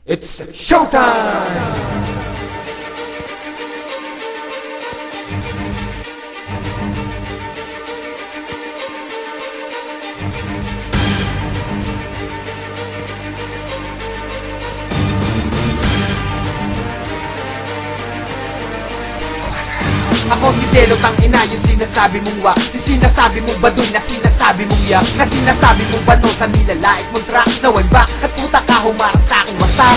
It's showtime! Ako si Delot ang ina, yung sinasabi mong wak, yung sinasabi mong baduy, na sinasabi mong yak, na sinasabi mong bato sa nilalait mong track na way back, at puta ka humarang sa'king wasap.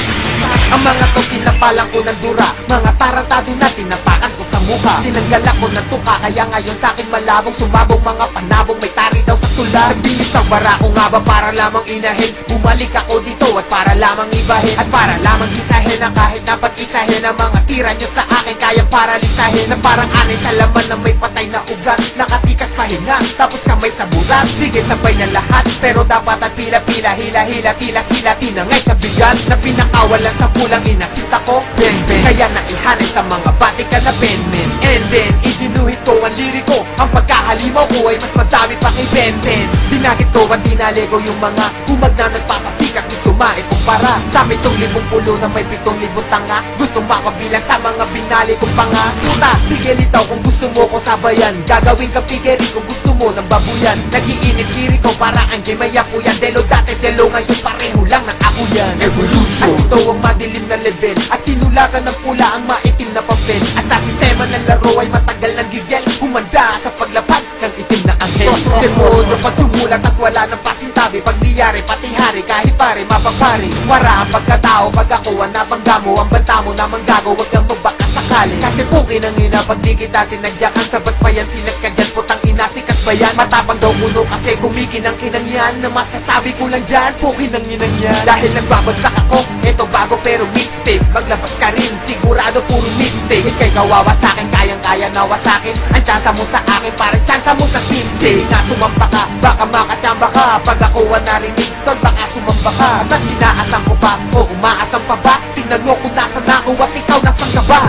Ang mga to tinapalan ko ng dura, mga tarantado na tinapakan ko sa mukha. Tinanggal ako ng tuka, kaya ngayon sa'kin malabong sumabong mga panabong may tari daw sa tula. Binitang bara ko nga ba para lamang inahin, bumalik ako dito at para lamang ibahin, at para lamang isahin na kahit dapat isahin ang mga tira nyo sa akin, kayang paralisahin na parang anay sa laman na may patay na ugat. Nakatikas pahinga, tapos kamay sa burat. Sige sabay na lahat, pero dapat at pila-pila, hila-hila, tila-sila, tinangay sa bigat na pinakawalan sa pulang inasit ako. Ben-ben, kaya naihanay sa mga batik ka na ben-men. And then, idinuhit ko ang liriko, ang pagkahalimaw ko ay mas madami pa kay Ben-Ben. Dinagit ko at dinalego yung mga humag na nagpapasikat, gusto maikumpara sa 7,000 pulo na may 7,000 tanga. Gusto mapabilang sa mga binali kong panga. Puta, sige nitaw kung gusto mo ko sabayan, gagawin kang pigeri kung gusto mo ng babuyan. Nagiinit liriko para ang may yakuyan. Delo dati, delo ngayon pareho lang ng ako yan. Evolution. At ito ang madilim na level, at sinulatan ng pula ang maitim na papel. At sa sistema ng laro ay matagal ng gigel, humanda sa paglapag ng itim na anghel. Demono pag sumulat at wala ng pasintabi, pag niyari pati hari kahit pare mapapari. Wara ang pagkatao pag ako ang nabangga mo, ang banta mo namang gago, wag kang magbaka sakali. Kasi pukin ang ina pag di kita tinagyakan, sabat pa yan silat ka dyan, putang ina sikat ba yan? Matapang daw kuno kasi kumikinang-kinang yan, na masasabi ko lang dyan, pukin ang inang yan. Dahil nagbabagsak ako, eto bago pero mixtape, maglabas ka rin, sigurado puro mistake. Ika'y kawawa sa'kin, kayang-kaya nawa sa'kin, ang tsansa mo sa akin parang tsansa mo sa sing-sing. Nga sumamba ka, baka makatsamba ka, pag ako ang narinig, tol baka sumamba ka. At sinaasam ko pa, o umaasam pa ba? Tingnan mo kung nasan ako at ikaw nasan ka ba?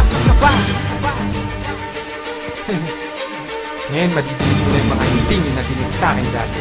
Ngayon madidinig mo na yung mga hindi nyo nadinig sa'kin dati.